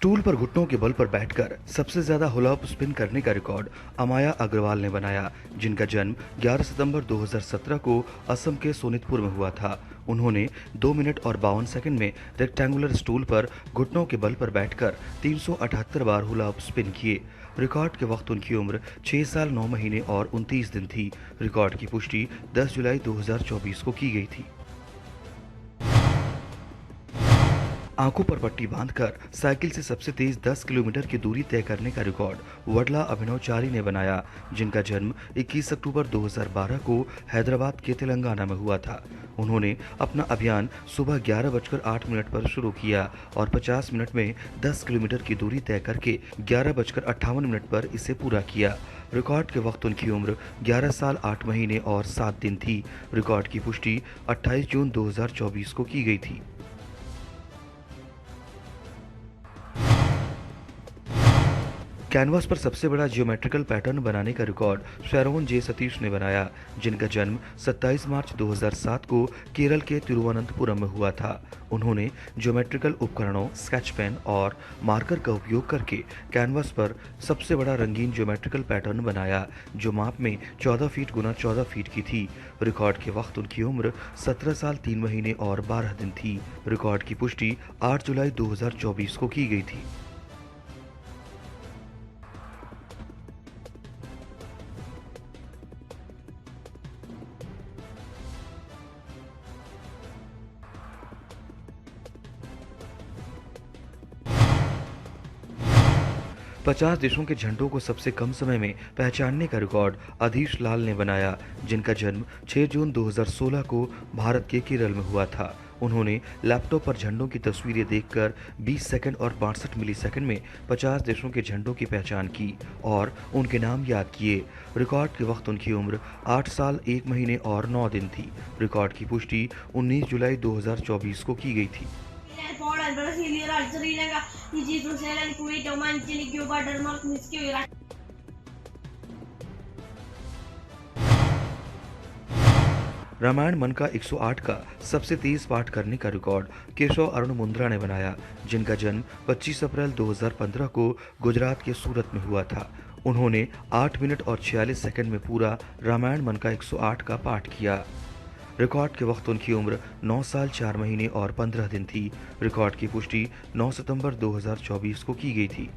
Stool पर घुटनों के बल पर बैठकर सबसे ज्यादा हुला हुप स्पिन करने का रिकॉर्ड अमाया अग्रवाल ने बनाया, जिनका जन्म 11 सितंबर 2017 को असम के सोनितपुर में हुआ था। उन्होंने 2 मिनट और 52 सेकंड में रेक्टेंगुलर स्टूल पर घुटनों के बल पर बैठकर 378 बार हुला हुप स्पिन किए। रिकॉर्ड के वक्त उनकी उम्र 6 साल 9 महीने और 29 दिन थी। रिकॉर्ड की पुष्टि 10 जुलाई 2024 को की गई थी। आंखों पर पट्टी बांधकर साइकिल से सबसे तेज 10 किलोमीटर की दूरी तय करने का रिकॉर्ड वडला अभिनवचारी ने बनाया, जिनका जन्म 21 अक्टूबर 2012 को हैदराबाद के तेलंगाना में हुआ था। उन्होंने अपना अभियान सुबह 11:08 पर शुरू किया और 50 मिनट में 10 किलोमीटर की दूरी तय करके 11:58 पर इसे पूरा किया। रिकॉर्ड के वक्त उनकी उम्र 11 साल 8 महीने और 7 दिन थी। रिकॉर्ड की पुष्टि 28 जून 2024 को की गई थी। कैनवास पर सबसे बड़ा जियोमेट्रिकल पैटर्न बनाने का रिकॉर्ड शरवण जे सतीश ने बनाया, जिनका जन्म 27 मार्च 2007 को केरल के तिरुवनंतपुरम में हुआ था। उन्होंने जियोमेट्रिकल उपकरणों, स्केच पेन और मार्कर का उपयोग करके कैनवास पर सबसे बड़ा रंगीन जियोमेट्रिकल पैटर्न बनाया, जो माप में 14 फीट गुना 14 फीट की थी। रिकॉर्ड के वक्त उनकी उम्र 17 साल 3 महीने और 12 दिन थी। रिकॉर्ड की पुष्टि 8 जुलाई 2024 को की गई थी। पचास देशों के झंडों को सबसे कम समय में पहचानने का रिकॉर्ड अधीश लाल ने बनाया, जिनका जन्म 6 जून 2016 को भारत के केरल में हुआ था। उन्होंने लैपटॉप पर झंडों की तस्वीरें देखकर 20 सेकंड और 62 मिलीसेकंड में 50 देशों के झंडों की पहचान की और उनके नाम याद किए। रिकॉर्ड के वक्त उनकी उम्र 8 साल 1 महीने और 9 दिन थी। रिकॉर्ड की पुष्टि 19 जुलाई 2024 को की गई थी। Poland, Brasilia, Sri Lanka, Egypt, Russia, Kuwait, Oman, Chile, Cuba, Denmark, Mexico, Iraq. Ramayan मन का 108 का सबसे तेज पाठ करने का रिकॉर्ड केशव अरुण मुंद्रा ने बनाया, जिनका जन्म 25 अप्रैल 2015 को गुजरात के सूरत में हुआ था। उन्होंने 8 मिनट और 46 सेकंड में पूरा रामायण मन का 108 का पाठ किया। रिकॉर्ड के वक्त उनकी उम्र 9 साल 4 महीने और 15 दिन थी। रिकॉर्ड की पुष्टि 9 सितंबर 2024 को की गई थी।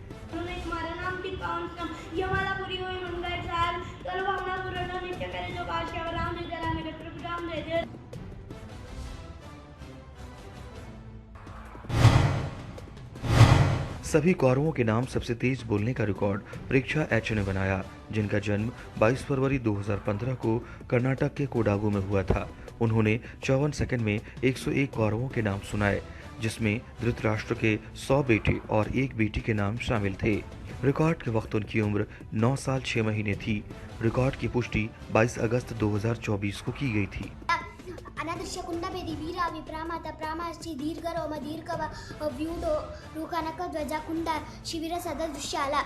सभी कौरवों के नाम सबसे तेज बोलने का रिकॉर्ड प्रेक्षा एच ने बनाया, जिनका जन्म 22 फरवरी 2015 को कर्नाटक के कोडागू में हुआ था। उन्होंने 54 सेकंड में 101 कौरवों के नाम सुनाए, जिसमें धृतराष्ट्र के 100 बेटे और 1 बेटी के नाम शामिल थे। रिकॉर्ड के वक्त उनकी उम्र 9 साल 6 महीने थी। रिकॉर्ड की पुष्टि 22 अगस्त 2024 को की गई थी। अनादृश्य कुंडभेदी वीर विप्रामाता प्रामाश्ची दीर्घ रोम दीर्घ व्यूढो रुकनक ध्वजा कुंड शिविर सदृश्याला।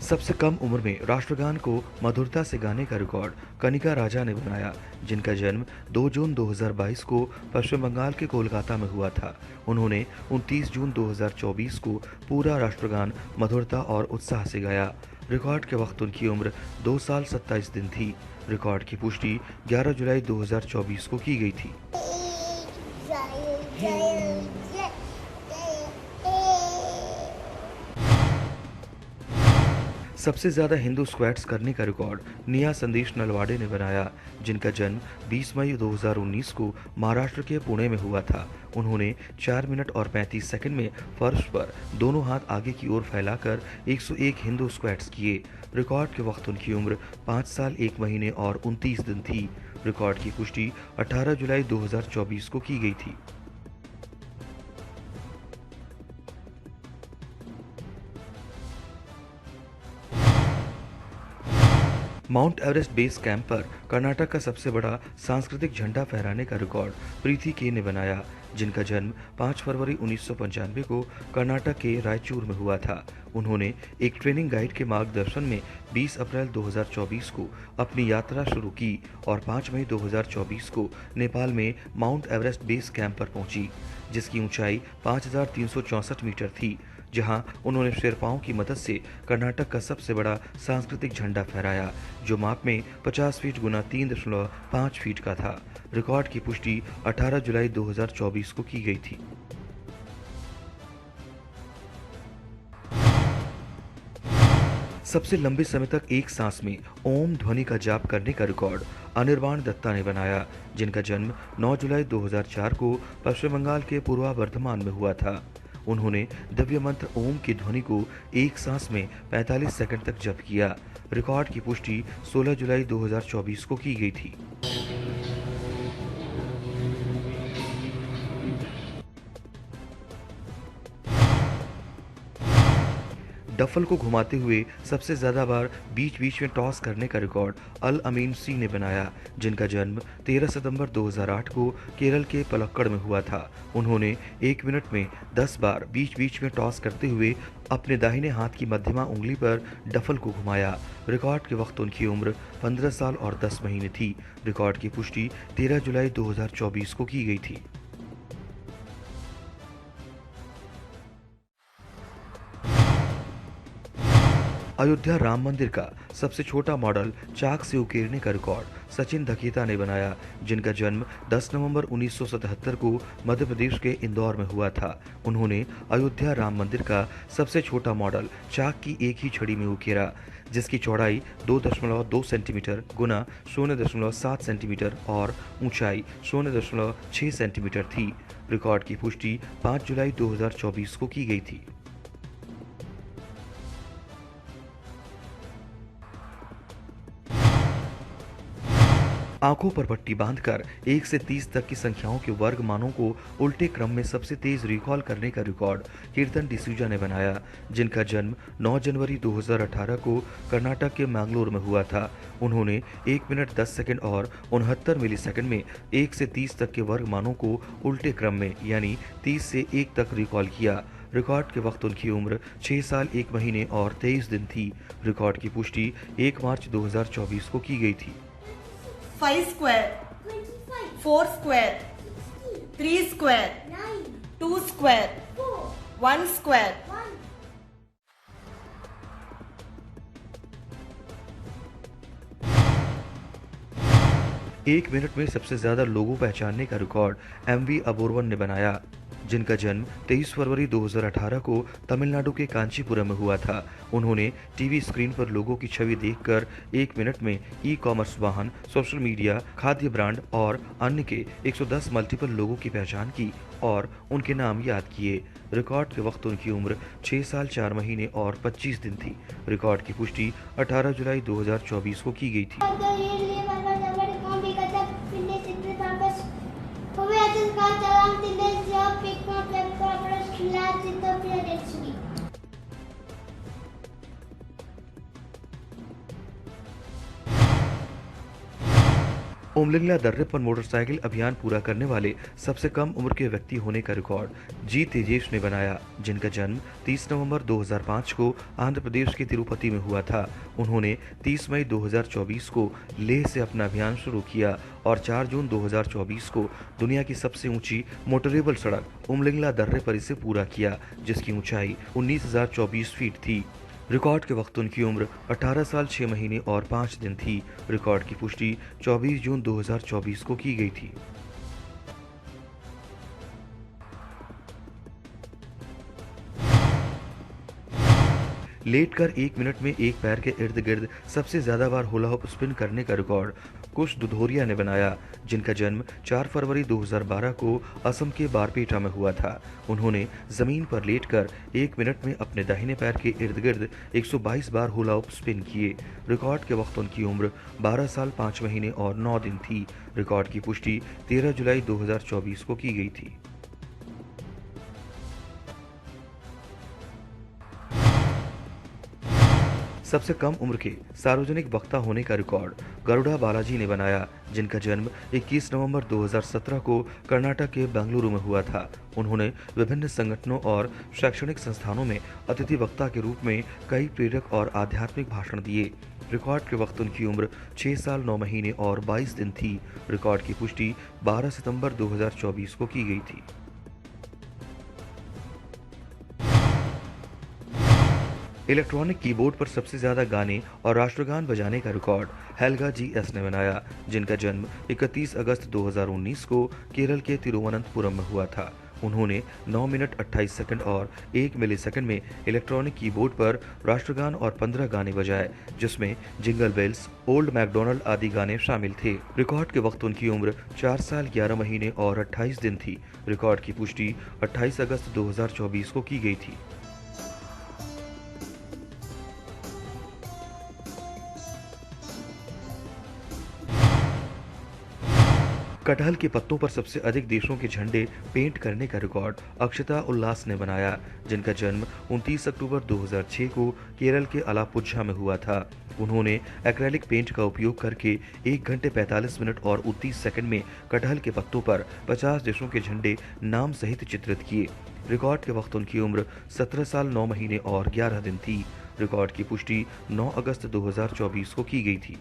सबसे कम उम्र में राष्ट्रगान को मधुरता से गाने का रिकॉर्ड कनिका राजा ने बनाया, जिनका जन्म 2 जून 2022 को पश्चिम बंगाल के कोलकाता में हुआ था। उन्होंने 29 जून 2024 को पूरा राष्ट्रगान मधुरता और उत्साह से गाया। रिकॉर्ड के वक्त उनकी उम्र 2 साल 27 दिन थी। रिकॉर्ड की पुष्टि 11 जुलाई 2024 को की गई थी। सबसे ज्यादा हिंदू स्क्वैट्स करने का रिकॉर्ड निया संदेश नलवाडे ने बनाया, जिनका जन्म 20 मई 2019 को महाराष्ट्र के पुणे में हुआ था। उन्होंने 4 मिनट और 35 सेकंड में फर्श पर दोनों हाथ आगे की ओर फैलाकर 101 हिंदू स्क्वैट्स किए। रिकॉर्ड के वक्त उनकी उम्र 5 साल 1 महीने और 29 दिन थी। रिकॉर्ड की पुष्टि 18 जुलाई 2024 को की गई थी। माउंट एवरेस्ट बेस कैंप पर कर्नाटक का सबसे बड़ा सांस्कृतिक झंडा फहराने का रिकॉर्ड प्रीति के ने बनाया, जिनका जन्म 5 फरवरी 1995 को कर्नाटक के रायचूर में हुआ था। उन्होंने एक ट्रेनिंग गाइड के मार्गदर्शन में 20 अप्रैल 2024 को अपनी यात्रा शुरू की और 5 मई 2024 को नेपाल में माउंट एवरेस्ट बेस कैंप पर पहुंची, जिसकी ऊंचाई 5364 मीटर थी, जहां उन्होंने शेरपाओं की मदद से कर्नाटक का सबसे बड़ा सांस्कृतिक झंडा फहराया, जो माप में 50 फीट गुना 3.5 फीट का था। रिकॉर्ड की पुष्टि 18 जुलाई 2024 को की गई थी। सबसे लंबे समय तक एक सांस में ओम ध्वनि का जाप करने का रिकॉर्ड अनिर्बाण दत्ता ने बनाया, जिनका जन्म 9 जुलाई 2004 को पश्चिम बंगाल के पूर्वा वर्धमान में हुआ था। उन्होंने दिव्य मंत्र ओम की ध्वनि को एक सांस में 45 सेकंड तक जप किया। रिकॉर्ड की पुष्टि 16 जुलाई 2024 को की गई थी। डफल को घुमाते हुए सबसे ज्यादा बार बीच बीच में टॉस करने का रिकॉर्ड अल अमीन सी ने बनाया, जिनका जन्म 13 सितंबर 2008 को केरल के पलक्कड़ में हुआ था। उन्होंने 1 मिनट में 10 बार बीच बीच में टॉस करते हुए अपने दाहिने हाथ की मध्यमा उंगली पर डफल को घुमाया। रिकॉर्ड के वक्त उनकी उम्र 15 साल और 10 महीने थी। रिकॉर्ड की पुष्टि 13 जुलाई 2024 को की गई थी। अयोध्या राम मंदिर का सबसे छोटा मॉडल चाक से उकेरने का रिकॉर्ड सचिन धकेता ने बनाया, जिनका जन्म 10 नवंबर 1977 को मध्य प्रदेश के इंदौर में हुआ था। उन्होंने अयोध्या राम मंदिर का सबसे छोटा मॉडल चाक की एक ही छड़ी में उकेरा, जिसकी चौड़ाई 2.2 सेंटीमीटर गुना 0.7 सेंटीमीटर और ऊंचाई 0.6 सेंटीमीटर थी। रिकॉर्ड की पुष्टि 5 जुलाई 2024 को की गई थी। आंखों पर पट्टी बांधकर 1 से 30 तक की संख्याओं के वर्ग मानों को उल्टे क्रम में सबसे तेज रिकॉल करने का रिकॉर्ड कीर्तन डिसूजा ने बनाया, जिनका जन्म 9 जनवरी 2018 को कर्नाटक के मैंगलोर में हुआ था। उन्होंने 1 मिनट 10 सेकंड और 69 मिलीसेकंड में 1 से 30 तक के वर्ग मानों को उल्टे क्रम में यानी 30 से 1 तक रिकॉल किया। रिकॉर्ड के वक्त उनकी उम्र 6 साल 1 महीने और 23 दिन थी। रिकॉर्ड की पुष्टि 1 मार्च 2024 को की गई थी। 5 square, 4 square, 3 square, 2 square, 1 square. एक मिनट में सबसे ज्यादा लोगों पहचानने का रिकॉर्ड एमवी अबोरवन ने बनाया, जिनका जन्म 23 फरवरी 2018 को तमिलनाडु के कांचीपुरम में हुआ था। उन्होंने टीवी स्क्रीन पर लोगों की छवि देखकर 1 मिनट में ई-कॉमर्स वाहन, सोशल मीडिया, खाद्य ब्रांड और अन्य के 110 मल्टीपल लोगों की पहचान की और उनके नाम याद किए। रिकॉर्ड के वक्त उनकी उम्र 6 साल 4 महीने और 25 दिन थी। रिकॉर्ड की पुष्टि 18 जुलाई 2024 को की गई थी। ओमलिंगला दर्रे पर मोटरसाइकिल अभियान पूरा करने वाले सबसे कम उम्र के व्यक्ति होने का रिकॉर्ड जी तेजेश ने बनाया, जिनका जन्म 30 नवंबर 2005 को आंध्र प्रदेश के तिरुपति में हुआ था। उन्होंने 30 मई 2024 को लेह से अपना अभियान शुरू किया और 4 जून 2024 को दुनिया की सबसे ऊंची मोटरेबल सड़क ओमलिंगला दर्रे पर इसे पूरा किया, जिसकी ऊंचाई 19,024 फीट थी। रिकॉर्ड के वक्त उनकी उम्र 18 साल 6 महीने और 5 दिन थी। रिकॉर्ड की पुष्टि 24 जून 2024 को की गई थी। लेटकर 1 मिनट में एक पैर के इर्द गिर्द सबसे ज्यादा बार हुला हुप स्पिन करने का रिकॉर्ड कुश दुधोरिया ने बनाया, जिनका जन्म 4 फरवरी 2012 को असम के बारपेटा में हुआ था। उन्होंने जमीन पर लेटकर 1 मिनट में अपने दाहिने पैर के इर्द गिर्द 122 बार हुला हुप स्पिन किए। रिकॉर्ड के वक्त उनकी उम्र 12 साल 5 महीने और 9 दिन थी। रिकॉर्ड की पुष्टि 13 जुलाई 2024 को की गई थी। सबसे कम उम्र के सार्वजनिक वक्ता होने का रिकॉर्ड गरुड़ा बालाजी ने बनाया, जिनका जन्म 21 नवंबर 2017 को कर्नाटक के बेंगलुरु में हुआ था। उन्होंने विभिन्न संगठनों और शैक्षणिक संस्थानों में अतिथि वक्ता के रूप में कई प्रेरक और आध्यात्मिक भाषण दिए। रिकॉर्ड के वक्त उनकी उम्र 6 साल 9 महीने और 22 दिन थी। रिकॉर्ड की पुष्टि 12 सितंबर 2024 को की गई थी। इलेक्ट्रॉनिक कीबोर्ड पर सबसे ज्यादा गाने और राष्ट्रगान बजाने का रिकॉर्ड हेल्गा जीएस ने बनाया, जिनका जन्म 31 अगस्त 2019 को केरल के तिरुवनंतपुरम में हुआ था। उन्होंने 9 मिनट 28 सेकंड और 1 मिलीसेकंड में इलेक्ट्रॉनिक कीबोर्ड पर राष्ट्रगान और 15 गाने बजाए, जिसमें जिंगल बेल्स, ओल्ड मैकडोनल्ड आदि गाने शामिल थे। रिकॉर्ड के वक्त उनकी उम्र 4 साल 11 महीने और 28 दिन थी। रिकॉर्ड की पुष्टि 28 अगस्त 2024 को की गई थी। कटहल के पत्तों पर सबसे अधिक देशों के झंडे पेंट करने का रिकॉर्ड अक्षता उल्लास ने बनाया, जिनका जन्म 29 अक्टूबर 2006 को केरल के अलापुझा में हुआ था। उन्होंने एक्रेलिक पेंट का उपयोग करके 1 घंटे 45 मिनट और 29 सेकंड में कटहल के पत्तों पर 50 देशों के झंडे नाम सहित चित्रित किए। रिकॉर्ड के वक्त उनकी उम्र 17 साल 9 महीने और 11 दिन थी। रिकॉर्ड की पुष्टि 9 अगस्त 2024 को की गई थी।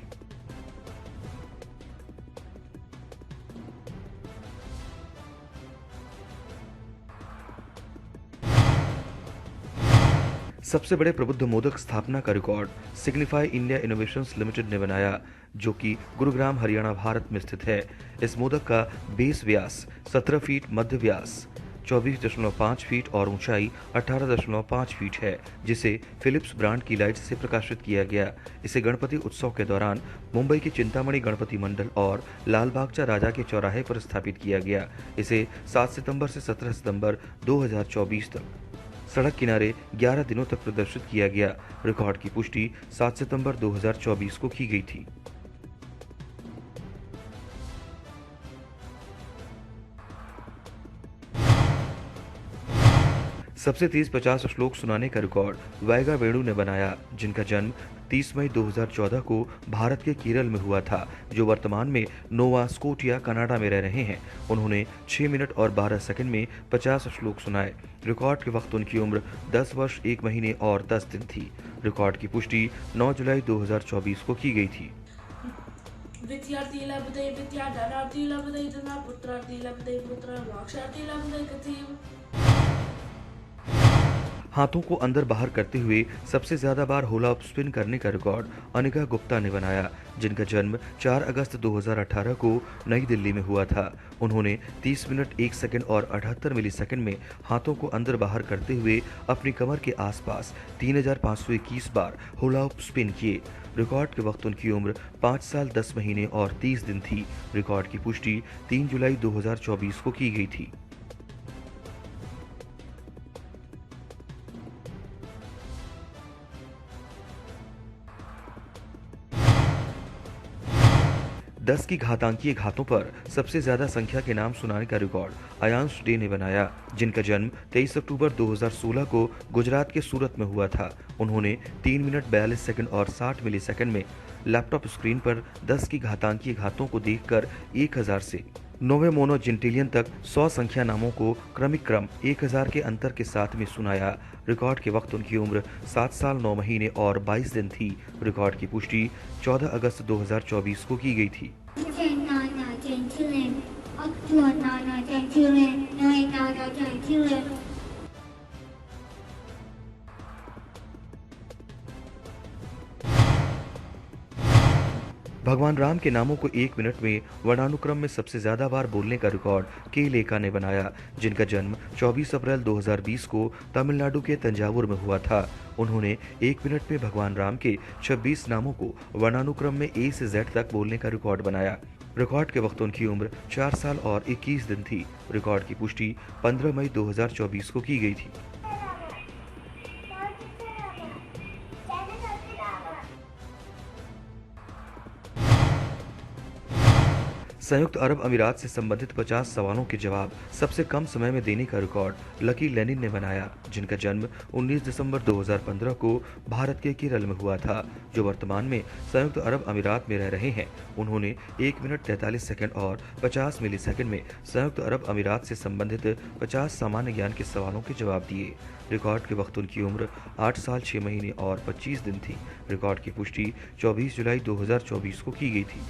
सबसे बड़े प्रबुद्ध मोदक स्थापना का record signify India innovations limited ने बनाया, जो कि गुरुग्राम हरियाणा भारत में स्थित है। इस मोदक का बेस व्यास 17 फीट, मध्य व्यास 24.5 फीट और ऊंचाई 18.5 फीट है, जिसे फिलिप्स ब्रांड की लाइट से प्रकाशित किया गया। इसे गणपति उत्सव के दौरान मुंबई के चिंतामणि गणपति मंडल और लालबागचा राजा के चौराहे पर स्थापित किया गया। इसे 7 सितंबर से 17 सितंबर 2024 तक सड़क किनारे 11 दिनों तक प्रदर्शित किया गया। रिकॉर्ड की पुष्टि 7 सितंबर 2024 को की गई थी। सबसे तेज 50 श्लोक सुनाने का रिकॉर्ड वैगा वेणु ने बनाया, जिनका जन्म 30 मई 2014 को भारत के केरल में हुआ था, जो वर्तमान में नोवा स्कोटिया कनाडा में रह रहे हैं। उन्होंने 6 मिनट और 12 सेकंड में 50 श्लोक सुनाए। रिकॉर्ड के वक्त उनकी उम्र 10 वर्ष 1 महीने और 10 दिन थी। रिकॉर्ड की पुष्टि 9 जुलाई 2024 को की गई थी। विद्यार्थी लभते विद्या, धनार्थी लभते धना, पुत्रार्थी लभते पुत्र, मोक्षार्थी लभते गतिम्। हाथों को अंदर बाहर करते हुए सबसे ज्यादा बार होला स्पिन करने का रिकॉर्ड अनिका गुप्ता ने बनाया, जिनका जन्म 4 अगस्त 2018 को नई दिल्ली में हुआ था। उन्होंने 30 मिनट 1 सेकंड और 78 मिलीसेकंड में हाथों को अंदर बाहर करते हुए अपनी कमर के आसपास 3521 बार होला स्पिन किए। रिकॉर्ड के वक्त उनकी उम्र 5 साल 10 महीने और 30 दिन थी। रिकॉर्ड की पुष्टि 3 जुलाई 2024 को की गई थी। दस की घातांकीय घातों पर सबसे ज्यादा संख्या के नाम सुनाने का रिकॉर्ड अयांश डे ने बनाया, जिनका जन्म 23 अक्टूबर 2016 को गुजरात के सूरत में हुआ था। उन्होंने 3 मिनट 42 सेकंड और 60 मिलीसेकंड में लैपटॉप स्क्रीन पर 10 की घातांकीय घातों को देखकर 1000 से 9वें मोनो जिंटिलियन तक 100 संख्या नामों को क्रमिक क्रम 1000 के अंतर के साथ में सुनाया। रिकॉर्ड के वक्त उनकी उम्र 7 साल 9 महीने और 22 दिन थी। रिकॉर्ड की पुष्टि 14 अगस्त 2024 को की गई थी। भगवान राम के नामों को 1 मिनट में वर्णानुक्रम में सबसे ज्यादा बार बोलने का रिकॉर्ड के लेका ने बनाया, जिनका जन्म 24 अप्रैल 2020 को तमिलनाडु के तंजावुर में हुआ था। उन्होंने 1 मिनट में भगवान राम के 26 नामों को वर्णानुक्रम में A से Z तक बोलने का रिकॉर्ड बनाया। रिकॉर्ड के वक्त उनकी उम्र 4 साल और 21 दिन थी। रिकॉर्ड की पुष्टि 15 मई 2024 को की गई थी। संयुक्त अरब अमीरात से संबंधित 50 सवालों के जवाब सबसे कम समय में देने का रिकॉर्ड लकी लेनिन ने बनाया, जिनका जन्म 19 दिसंबर 2015 को भारत के केरल में हुआ था, जो वर्तमान में संयुक्त अरब अमीरात में रह रहे हैं। उन्होंने 1 मिनट 43 सेकंड और 50 मिली सेकंड में संयुक्त अरब अमीरात से संबंधित 50 सामान्य ज्ञान के सवालों के जवाब दिए। रिकॉर्ड के वक्त उनकी उम्र 8 साल 6 महीने और 25 दिन थी। रिकॉर्ड की पुष्टि 24 जुलाई 2024 को की गई थी।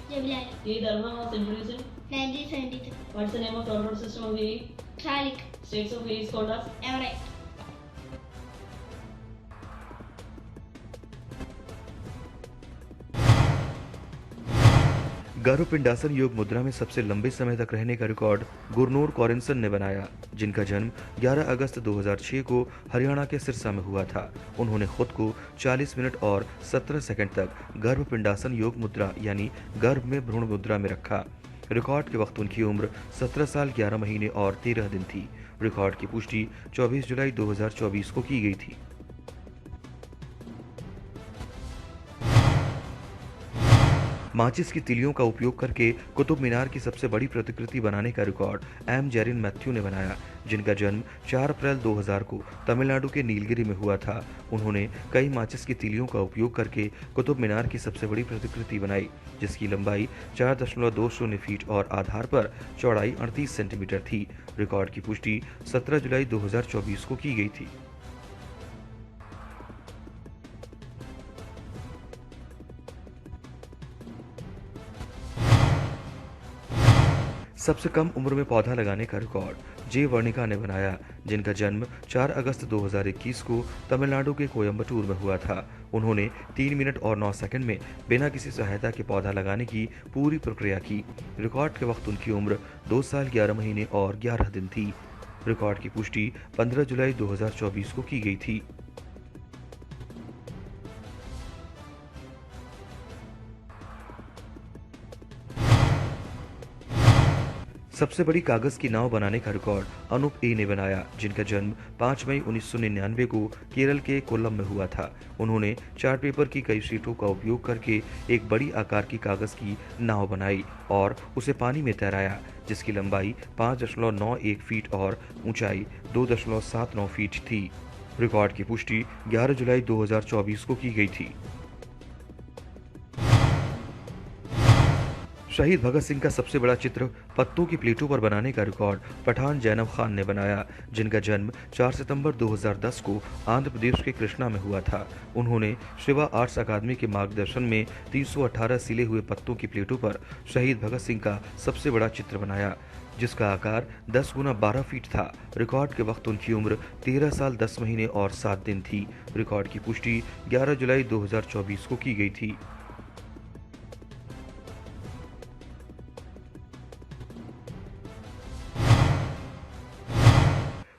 Jamila. The Dharma was introduced. 1973. What's the name of transport system of UAE? Khalik. States of UAE is called as Emirate. गर्भपिंडासन योग मुद्रा में सबसे लंबे समय तक रहने का रिकॉर्ड गुरनूर कॉरिंसन ने बनाया, जिनका जन्म 11 अगस्त 2006 को हरियाणा के सिरसा में हुआ था। उन्होंने खुद को 40 मिनट और 17 सेकंड तक गर्भपिंडासन योग मुद्रा यानी गर्भ में भ्रूण मुद्रा में रखा। रिकॉर्ड के वक्त उनकी उम्र 17 साल 11 महीने और 13 दिन थी। रिकॉर्ड की पुष्टि 24 जुलाई 2024 को की गई थी। माचिस की तिलियों का उपयोग करके कुतुब मीनार की सबसे बड़ी प्रतिकृति बनाने का रिकॉर्ड एम जेरिन मैथ्यू ने बनाया, जिनका जन्म 4 अप्रैल 2000 को तमिलनाडु के नीलगिरी में हुआ था। उन्होंने कई माचिस की तिलियों का उपयोग करके कुतुब मीनार की सबसे बड़ी प्रतिकृति बनाई, जिसकी लंबाई 4.20 फीट और आधार पर चौड़ाई 38 सेंटीमीटर थी। रिकॉर्ड की पुष्टि 17 जुलाई 2024 को की गई थी। सबसे कम उम्र में पौधा लगाने का रिकॉर्ड जे वर्णिका ने बनाया, जिनका जन्म 4 अगस्त 2021 को तमिलनाडु के कोयम्बटूर में हुआ था। उन्होंने 3 मिनट और 9 सेकंड में बिना किसी सहायता के पौधा लगाने की पूरी प्रक्रिया की। रिकॉर्ड के वक्त उनकी उम्र 2 साल 11 महीने और 11 दिन थी। रिकॉर्ड की पुष्टि 15 जुलाई 2024 को की गई थी। सबसे बड़ी कागज की नाव बनाने का रिकॉर्ड अनूप ए ने बनाया, जिनका जन्म 5 मई 1999 को केरल के कोल्लम में हुआ था। उन्होंने चार्ट पेपर की कई शीटों का उपयोग करके एक बड़ी आकार की कागज की नाव बनाई और उसे पानी में तैराया, जिसकी लंबाई 5.91 फीट और ऊंचाई 2.79 फीट थी। रिकॉर्ड की पुष्टि 11 जुलाई 2024 को की गई थी। शहीद भगत सिंह का सबसे बड़ा चित्र पत्तों की प्लेटों पर बनाने का रिकॉर्ड पठान जैनब खान ने बनाया, जिनका जन्म 4 सितंबर 2010 को आंध्र प्रदेश के कृष्णा में हुआ था। उन्होंने शिवा आर्ट्स अकादमी के मार्गदर्शन में 318 सिले हुए पत्तों की प्लेटों पर शहीद भगत सिंह का सबसे बड़ा चित्र बनाया, जिसका आकार 10 गुना 12 फीट था। रिकॉर्ड के वक्त उनकी उम्र 13 साल 10 महीने और 7 दिन थी। रिकॉर्ड की पुष्टि 11 जुलाई 2024 को की गई थी।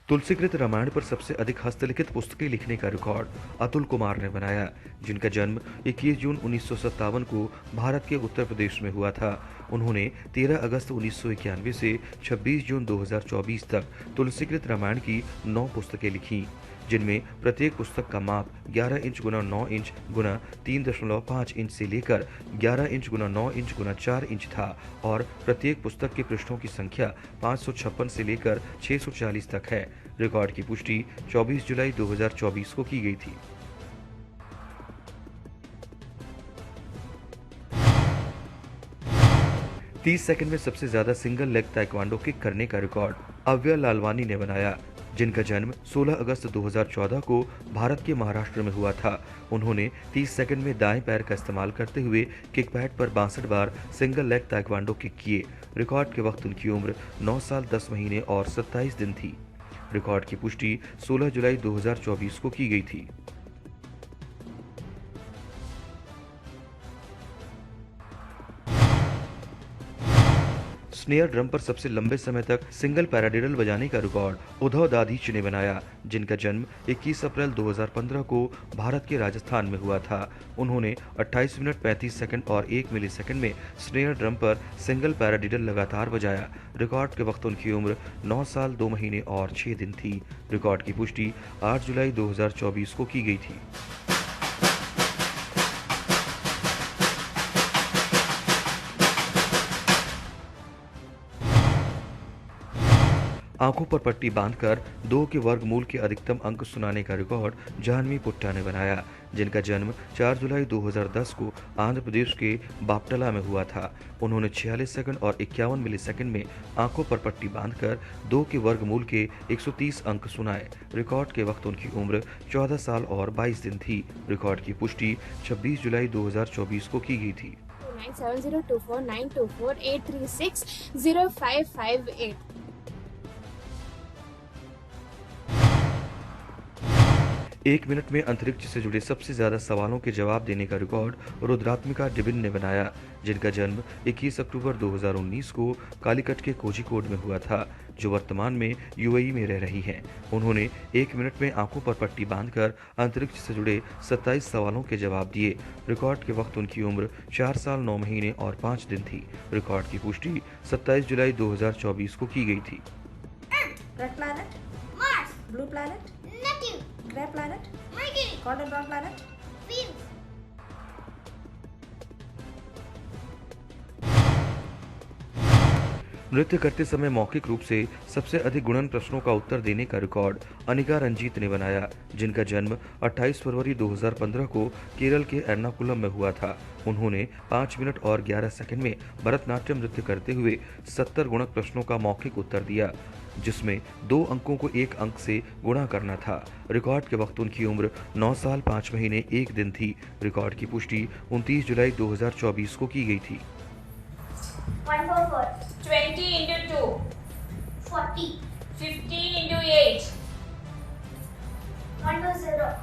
तुलसीकृत रामायण पर सबसे अधिक हस्तलिखित पुस्तकें लिखने का रिकॉर्ड अतुल कुमार ने बनाया, जिनका जन्म 21 जून 1957 को भारत के उत्तर प्रदेश में हुआ था। उन्होंने 13 अगस्त 1991 से 26 जून 2024 तक तुलसीकृत रामायण की 9 पुस्तकें लिखीं, जिनमें प्रत्येक पुस्तक का माप 11 इंच गुना 9 इंच गुना 3.5 इंच से लेकर 11 इंच गुना 9 इंच गुना 4 इंच था और प्रत्येक पुस्तक के पृष्ठों की संख्या 556 से लेकर 640 तक है। रिकॉर्ड की पुष्टि 24 जुलाई 2024 को की गई थी। तीस सेकंड में सबसे ज्यादा सिंगल लेग ताइक्वांडो किक करने का रिकॉर्ड अव्या लालवानी ने बनाया, जिनका जन्म 16 अगस्त 2014 को भारत के महाराष्ट्र में हुआ था। उन्होंने 30 सेकंड में दाएं पैर का इस्तेमाल करते हुए किक पैड पर 62 बार सिंगल लेग ताइक्वांडो किक किए। रिकॉर्ड के वक्त उनकी उम्र 9 साल 10 महीने और 27 दिन थी। रिकॉर्ड की पुष्टि 16 जुलाई 2024 को की गई थी। स्नेयर ड्रम पर सबसे लंबे समय तक सिंगल पैराडिडल बजाने का रिकॉर्ड उद्धव दाधीच ने बनाया, जिनका जन्म 21 अप्रैल 2015 को भारत के राजस्थान में हुआ था। उन्होंने 28 मिनट 35 सेकंड और 1 मिली सेकंड में स्नेयर ड्रम पर सिंगल पैराडिडल लगातार बजाया। रिकॉर्ड के वक्त उनकी उम्र 9 साल 2 महीने और 6 दिन थी। रिकॉर्ड की पुष्टि 8 जुलाई 2024 को की गई थी। आंखों पर पट्टी बांधकर 2 के वर्गमूल के अधिकतम अंक सुनाने का रिकॉर्ड जाह्नवी पुट्टा ने बनाया, जिनका जन्म 4 जुलाई 2010 को आंध्र प्रदेश के बापटला में हुआ था। उन्होंने 46 सेकंड और 51 मिलीसेकंड में आंखों पर पट्टी बांधकर 2 के वर्गमूल के 130 अंक सुनाए। रिकॉर्ड के वक्त उनकी उम्र 14 साल और 22 दिन थी। रिकॉर्ड की पुष्टि 26 जुलाई 2024 को की गई थी। 9702492483605558। एक मिनट में अंतरिक्ष से जुड़े सबसे ज्यादा सवालों के जवाब देने का रिकॉर्ड रुद्रात्मिका डिबिन ने बनाया, जिनका जन्म 21 अक्टूबर 2019 को कालीकट के कोझिकोड में हुआ था, जो वर्तमान में यूएई में रह रही हैं। उन्होंने 1 मिनट में आंखों पर पट्टी बांधकर अंतरिक्ष से जुड़े 27 सवालों के जवाब दिए। रिकॉर्ड के वक्त उनकी उम्र 4 साल 9 महीने और 5 दिन थी। रिकॉर्ड की पुष्टि 27 जुलाई 2024 को की गई थी। Red planet, Mars, blue planet, Neptune, gray planet, Mercury, golden brown planet. Venus. नृत्य करते समय मौखिक रूप से सबसे अधिक गुणन प्रश्नों का उत्तर देने का रिकॉर्ड अनिका रंजीत ने बनाया, जिनका जन्म 28 फरवरी 2015 को केरल के एर्नाकुलम में हुआ था। उन्होंने 5 मिनट और 11 सेकंड में भरतनाट्यम नृत्य करते हुए 70 गुणक प्रश्नों का मौखिक उत्तर दिया, जिसमें 2 अंकों को 1 अंक से गुणा करना था। रिकॉर्ड के वक्त उनकी उम्र 9 साल 5 महीने 1 दिन थी। रिकॉर्ड की पुष्टि 29 जुलाई 2024 को की गई थी। 144, 20 into 2, 40, 15 into 8. 120.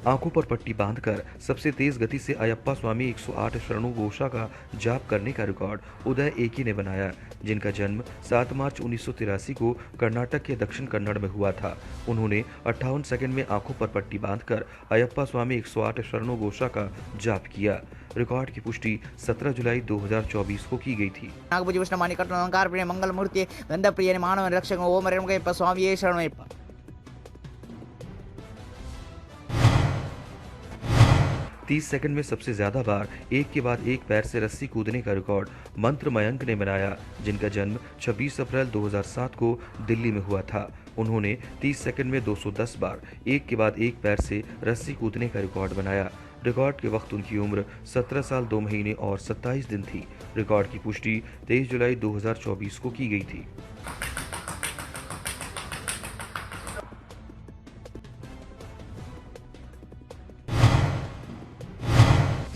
आंखों पर पट्टी बांधकर सबसे तेज गति से अयप्पा स्वामी 108 शरणों घोषा का जाप करने का रिकॉर्ड उदय एकी ने बनाया, जिनका जन्म 7 मार्च 1983 को कर्नाटक के दक्षिण कन्नड़ में हुआ था। उन्होंने 58 सेकंड में आंखों पर पट्टी बांधकर अयप्पा स्वामी 108 शरणों घोषा का जाप किया। रिकॉर्ड की पुष्टि 17 जुलाई 2024 को की गई थी। नागभुज विष्णुमानी कट्टन अलंकार प्रिय मंगल मूर्ति गंध प्रिय मानव रक्षक ओम रेणुकयप्पा स्वामी शरणमयप्पा। 30 सेकंड में सबसे ज्यादा बार एक के बाद एक पैर से रस्सी कूदने का रिकॉर्ड मंत्र मयंक ने बनाया, जिनका जन्म 26 अप्रैल 2007 को दिल्ली में हुआ था। उन्होंने 30 सेकंड में 210 बार एक के बाद एक पैर से रस्सी कूदने का रिकॉर्ड बनाया। रिकॉर्ड के वक्त उनकी उम्र 17 साल 2 महीने और 27 दिन थी। रिकॉर्ड की पुष्टि 23 जुलाई 2024 को की गई थी।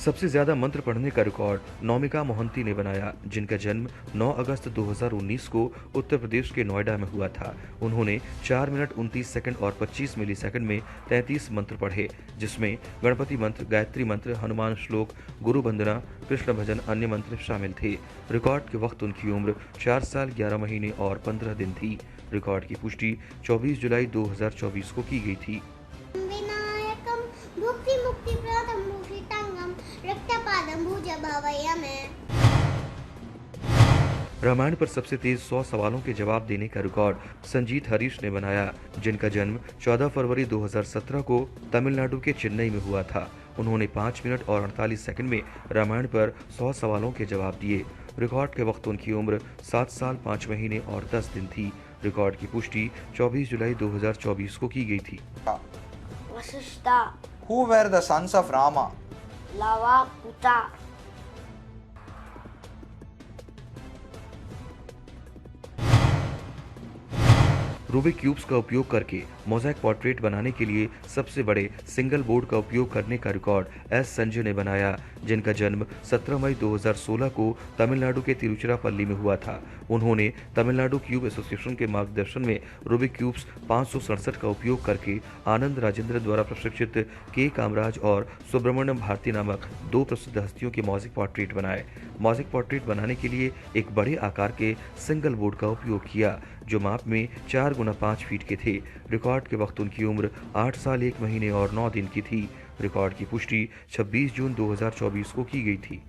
सबसे ज्यादा मंत्र पढ़ने का रिकॉर्ड नौमिका मोहंती ने बनाया, जिनका जन्म 9 अगस्त 2019 को उत्तर प्रदेश के नोएडा में हुआ था। उन्होंने 4 मिनट 29 सेकंड और 25 मिलीसेकंड में 33 मंत्र पढ़े, जिसमें गणपति मंत्र, गायत्री मंत्र, हनुमान श्लोक, गुरु वंदना, कृष्ण भजन, अन्य मंत्र शामिल थे। रिकॉर्ड के वक्त उनकी उम्र 4 साल 11 महीने और 15 दिन थी। रिकॉर्ड की पुष्टि 24 जुलाई 2024 को की गई थी। विनायकम भुक्ति मुक्ति प्रदम भूषितांगम रक्तपादम भुजभावयामे। रामायण पर सबसे तेज 100 सवालों के जवाब देने का रिकॉर्ड संजीत हरीश ने बनाया, जिनका जन्म 14 फरवरी 2017 को तमिलनाडु के चेन्नई में हुआ था। उन्होंने 5 मिनट और 48 सेकंड में रामायण पर 100 सवालों के जवाब दिए। रिकॉर्ड के वक्त उनकी उम्र 7 साल 5 महीने और 10 दिन थी। रिकॉर्ड की पुष्टि 24 जुलाई 2024 को की गई थी। Vasishta, Who were the sons of Rama? Lava, Puta. Rubik cubes का उपयोग करके मोज़ेक पोर्ट्रेट बनाने के लिए सबसे बड़े सिंगल बोर्ड का उपयोग करने का रिकॉर्ड एस संजय ने बनाया, जिनका जन्म 17 मई 2016 को तमिलनाडु के तिरुचिरापल्ली में हुआ था। उन्होंने तमिलनाडु क्यूब एसोसिएशन के मार्गदर्शन में रूबिक क्यूब्स 567 का उपयोग करके आनंद राजेंद्र द्वारा प्रशिक्षित के कामराज और सुब्रमण्यम भारती नामक 2 प्रसिद्ध हस्तियों के मोज़ेक पोर्ट्रेट बनाए। मोज़ेक पोर्ट्रेट बनाने के लिए एक बड़े आकार के सिंगल बोर्ड का उपयोग किया, जो माप में 4 गुना 5 फीट के थे। रिकॉर्ड के वक्त उनकी उम्र 8 साल 1 महीने और 9 दिन की थी। रिकॉर्ड की पुष्टि 26 जून 2024 को की गई थी।